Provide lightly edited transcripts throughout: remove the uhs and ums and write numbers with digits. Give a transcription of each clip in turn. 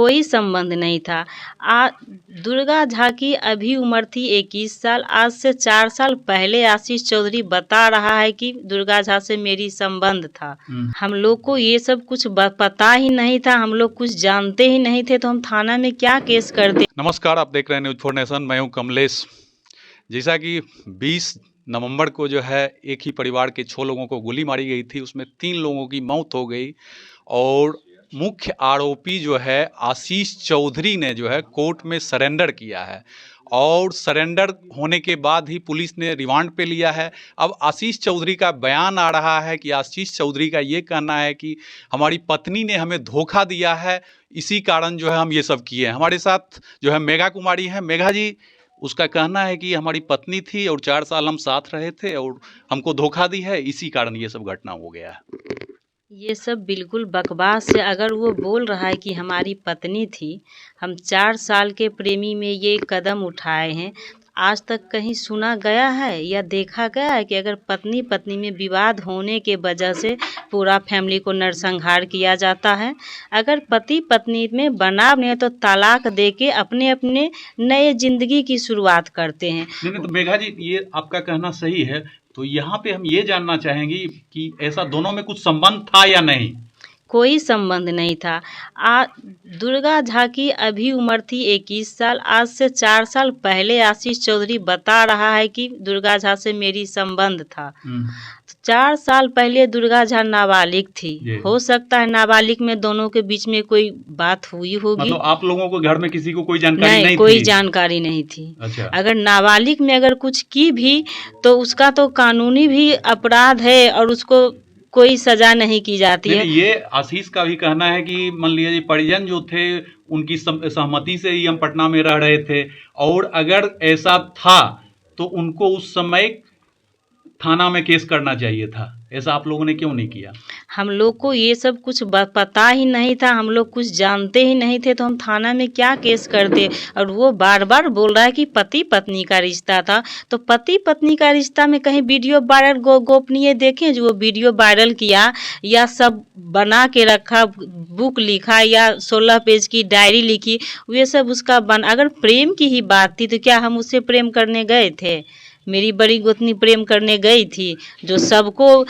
कोई संबंध नहीं था। दुर्गा झा की अभी उम्र थी 21 साल। आज से 4 साल पहले आशीष चौधरी बता रहा है कि दुर्गा झा से मेरी संबंध था। हम लोग को ये सब कुछ पता ही नहीं था, हम लोग कुछ जानते ही नहीं थे, तो हम थाना में क्या केस करते। नमस्कार, आप देख रहे हैं न्यूज़ 4 नेशन। मैं हूं कमलेश। जैसा कि 20 नवंबर को जो है एक ही परिवार के 6 लोगों को गोली मारी गई थी, उसमें 3 लोगों की मौत हो गई और मुख्य आरोपी जो है आशीष चौधरी ने जो है कोर्ट में सरेंडर किया है और सरेंडर होने के बाद ही पुलिस ने रिमांड पे लिया है। अब आशीष चौधरी का बयान आ रहा है कि आशीष चौधरी का ये कहना है कि हमारी पत्नी ने हमें धोखा दिया है, इसी कारण जो है हम ये सब किए हैं। हमारे साथ जो है मेघा कुमारी हैं। मेघा जी, उसका कहना है कि हमारी पत्नी थी और 4 साल हम साथ रहे थे और हमको धोखा दी है, इसी कारण ये सब घटना हो गया है। ये सब बिल्कुल बकवास है। अगर वो बोल रहा है कि हमारी पत्नी थी, हम 4 साल के प्रेमी में ये कदम उठाए हैं, आज तक कहीं सुना गया है या देखा गया है कि अगर पत्नी पत्नी में विवाद होने के वजह से पूरा फैमिली को नरसंहार किया जाता है? अगर पति पत्नी में बनाव नहीं है तो तलाक दे के अपने अपने नए जिंदगी की शुरुआत करते हैं। नहीं, तो मेघा जी, ये आपका कहना सही है। तो यहाँ पे हम ये जानना चाहेंगे कि ऐसा दोनों में कुछ संबंध था या नहीं? कोई संबंध नहीं था। दुर्गा झा की अभी उम्र थी 21 साल। आज से 4 साल पहले आशीष चौधरी बता रहा है कि दुर्गा झा से मेरी संबंध था। तो 4 साल पहले दुर्गा झा नाबालिग थी। हो सकता है नाबालिग में दोनों के बीच में कोई बात हुई होगी। मतलब आप लोगों को घर में किसी को कोई जानकारी नहीं कोई थी? जानकारी नहीं थी। अच्छा। अगर नाबालिग में अगर कुछ की भी तो उसका तो कानूनी भी अपराध है और उसको कोई सजा नहीं की जाती है। ये आशीष का भी कहना है कि मान लीजिए परिजन जो थे उनकी सहमति से ही हम पटना में रह रहे थे और अगर ऐसा था तो उनको उस समय थाना में केस करना चाहिए था। ऐसा आप लोगों ने क्यों नहीं किया? हम लोग को ये सब कुछ पता ही नहीं था, हम लोग कुछ जानते ही नहीं थे, तो हम थाना में क्या केस करते। और वो बार बार बोल रहा है कि पति पत्नी का रिश्ता था। तो पति पत्नी का रिश्ता में कहीं वीडियो वायरल गोपनीय देखें जो वो वीडियो वायरल किया या सब बना के रखा, बुक लिखा या 16 पेज की डायरी लिखी, वे सब उसका अगर प्रेम की ही बात थी तो क्या हम उससे प्रेम करने गए थे? मेरी बड़ी गोतनी प्रेम करने गई थी, जो सबको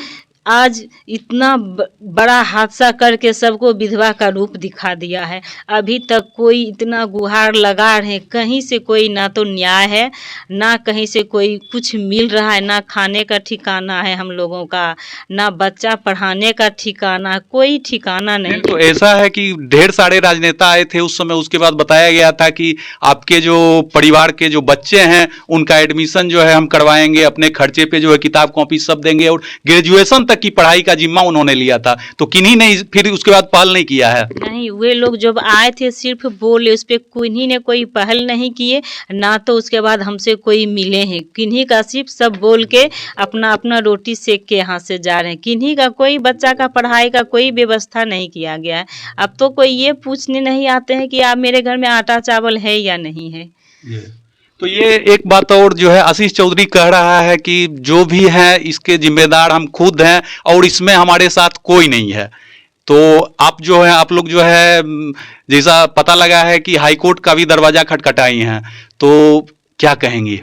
आज इतना बड़ा हादसा करके सबको विधवा का रूप दिखा दिया है। अभी तक कोई इतना गुहार लगा रहे, कहीं से कोई ना तो न्याय है, ना कहीं से कोई कुछ मिल रहा है, ना खाने का ठिकाना है हम लोगों का, ना बच्चा पढ़ाने का ठिकाना, कोई ठिकाना नहीं। तो ऐसा है कि ढेर सारे राजनेता आए थे उस समय, उसके बाद बताया गया था कि आपके जो परिवार के जो बच्चे हैं उनका एडमिशन जो है हम करवाएंगे, अपने खर्चे पे जो है किताब कॉपी सब देंगे और ग्रेजुएशन तक की पढ़ाई का जिम्मा उन्होंने लिया था। तो किन्हीं ने फिर उसके बाद पहल नहीं किया है? नहीं, वे लोग जब आए थे सिर्फ बोले, उस पर किन्हीं ने कोई पहल नहीं किए, ना तो उसके बाद हमसे कोई मिले हैं। किन्हीं का सिर्फ सब बोल के अपना अपना रोटी सेक के यहाँ से जा रहे हैं। किन्हीं का कोई बच्चा का पढ़ाई का कोई व्यवस्था नहीं किया गया है। अब तो कोई ये पूछने नहीं आते हैं कि आप मेरे घर में आटा चावल है या नहीं है। तो ये एक बात और जो है आशीष चौधरी कह रहा है कि जो भी है इसके जिम्मेदार हम खुद हैं और इसमें हमारे साथ कोई नहीं है। तो आप जो है आप लोग जो है जैसा पता लगा है कि हाईकोर्ट का भी दरवाजा खटखटाई हैं, तो क्या कहेंगी?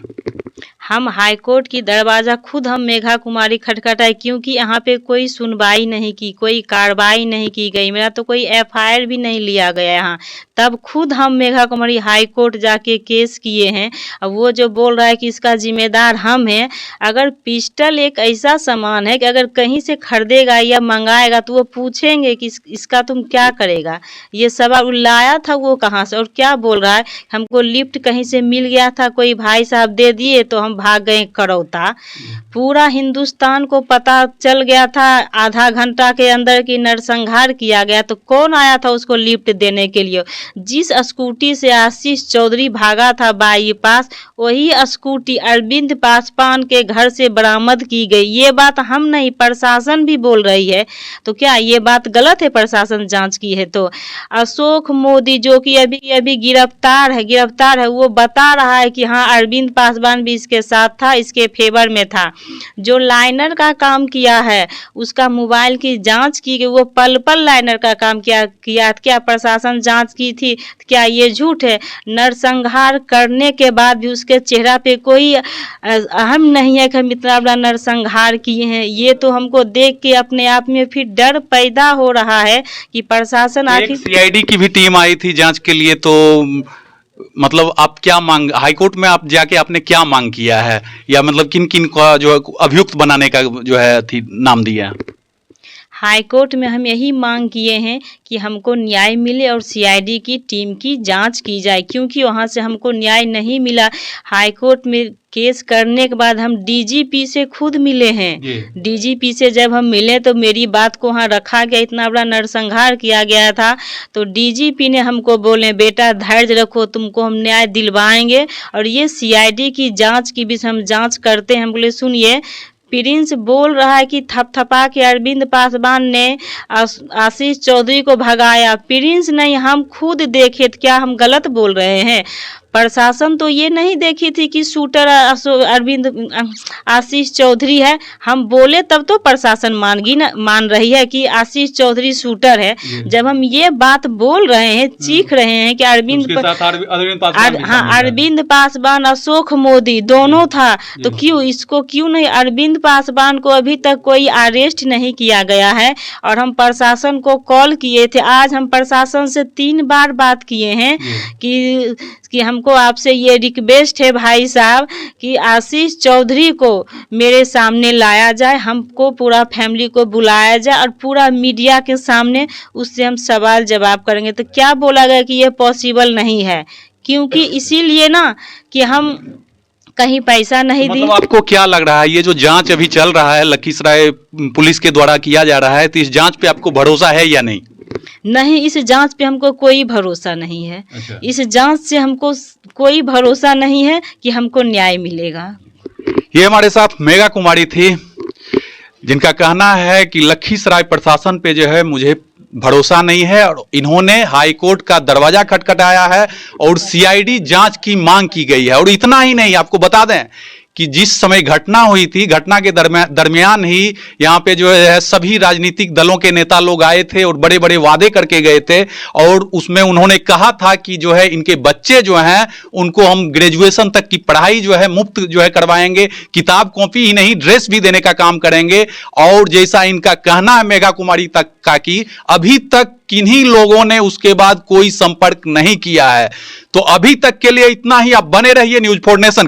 हम हाईकोर्ट की दरवाज़ा खुद हम मेघा कुमारी खटखटाई, क्योंकि यहाँ पे कोई सुनवाई नहीं की, कोई कार्रवाई नहीं की गई, मेरा तो कोई एफआईआर भी नहीं लिया गया यहाँ। तब खुद हम मेघा कुमारी हाईकोर्ट जाके केस किए हैं। अब वो जो बोल रहा है कि इसका जिम्मेदार हम हैं, अगर पिस्टल एक ऐसा सामान है कि अगर कहीं से खरीदेगा या मंगाएगा तो वो पूछेंगे कि इसका तुम क्या करेगा। ये सवाल लाया था वो कहाँ से और क्या बोल रहा है? हमको लिफ्ट कहीं से मिल गया था, कोई भाई साहब दे दिए तो हम भाग गए करौता। पूरा हिंदुस्तान को पता चल गया था आधा घंटा के अंदर की नरसंहार किया गया, तो कौन आया था उसको लिफ्ट देने के लिए? जिस स्कूटी से आशीष चौधरी भागा था बाईपास, वही स्कूटी अरविंद पासवान के घर से बरामद की गई। ये बात हम नहीं, प्रशासन भी बोल रही है। तो क्या ये बात गलत है? प्रशासन जांच की है तो अशोक मोदी जो कि अभी गिरफ्तार है, वो बता रहा है कि हाँ अरविंद पासवान भी इसके साथ था, इसके फेवर में था। जो लाइनर का काम किया है उसका मोबाइल की जांच की गई, वो पल पल लाइनर का काम किया। क्या प्रशासन जांच की थी? क्या ये झूठ है? नरसंहार करने के बाद भी उसके चेहरा पे कोई अहम नहीं है कि हम इतना बड़ा नरसंहार किए हैं। ये तो हमको देख के अपने आप में फिर डर पैदा हो रहा है कि प्रशासन एक आखिर सीआईडी की भी टीम आई थी जांच के लिए, तो मतलब आप क्या मांग, हाईकोर्ट में आप जाके आपने क्या मांग किया है, या मतलब किन किन का जो है अभियुक्त बनाने का जो है थी नाम दिया है? हाईकोर्ट में हम यही मांग किए हैं कि हमको न्याय मिले और सीआईडी की टीम की जांच की जाए, क्योंकि वहां से हमको न्याय नहीं मिला। हाईकोर्ट में केस करने के बाद हम डीजीपी से खुद मिले हैं। डीजीपी से जब हम मिले तो मेरी बात को वहाँ रखा गया, इतना बड़ा नरसंहार किया गया था, तो डीजीपी ने हमको बोले बेटा धैर्य रखो, तुमको हम न्याय दिलवाएंगे और ये सीआईडी की जांच की भी हम जांच करते हैं। हम बोले सुनिए, प्रिंस बोल रहा है कि थपथपा के अरविंद पासवान ने आशीष चौधरी को भगाया। प्रिंस नहीं, हम खुद देखे, क्या हम गलत बोल रहे हैं? प्रशासन तो ये नहीं देखी थी कि शूटर अरविंद आशीष चौधरी है। हम बोले तब तो प्रशासन मान रही है कि आशीष चौधरी शूटर है। जब हम ये बात बोल रहे हैं, चीख रहे हैं कि अरविंद पासवान, अशोक मोदी दोनों था, तो क्यों इसको क्यों नहीं? अरविंद पासवान को अभी तक कोई अरेस्ट नहीं किया गया है और हम प्रशासन को कॉल किए थे। आज हम प्रशासन से 3 बार बात किए हैं कि हमको आपसे ये रिक्वेस्ट है भाई साहब कि आशीष चौधरी को मेरे सामने लाया जाए, हमको पूरा फैमिली को बुलाया जाए और पूरा मीडिया के सामने उससे हम सवाल जवाब करेंगे। तो क्या बोला गया कि ये पॉसिबल नहीं है? क्योंकि इसीलिए ना कि हम कहीं पैसा नहीं दी। मतलब आपको क्या लग रहा है, ये जो जांच अभी चल रहा है लखीसराय पुलिस के द्वारा किया जा रहा है, तो इस जांच पे आपको भरोसा है या नहीं? नहीं, इस जांच पे हमको कोई भरोसा नहीं है। अच्छा। इस जांच से हमको कोई भरोसा नहीं है कि हमको न्याय मिलेगा। ये हमारे साथ मेघा कुमारी थी, जिनका कहना है कि लखीसराय प्रशासन पे जो है मुझे भरोसा नहीं है और इन्होंने हाईकोर्ट का दरवाजा खटखटाया है और सीआईडी जांच की मांग की गई है। और इतना ही नहीं, आपको बता दें कि जिस समय घटना हुई थी, घटना के दरमियान ही यहाँ पे जो है सभी राजनीतिक दलों के नेता लोग आए थे और बड़े बड़े वादे करके गए थे, और उसमें उन्होंने कहा था कि जो है इनके बच्चे जो हैं उनको हम ग्रेजुएशन तक की पढ़ाई जो है मुफ्त जो है करवाएंगे, किताब कॉपी ही नहीं ड्रेस भी देने का काम करेंगे। और जैसा इनका कहना है मेघा कुमारी तक का कि अभी तक किन्हीं लोगों ने उसके बाद कोई संपर्क नहीं किया है। तो अभी तक के लिए इतना ही, आप बने रहिए न्यूज़ 4 नेशन।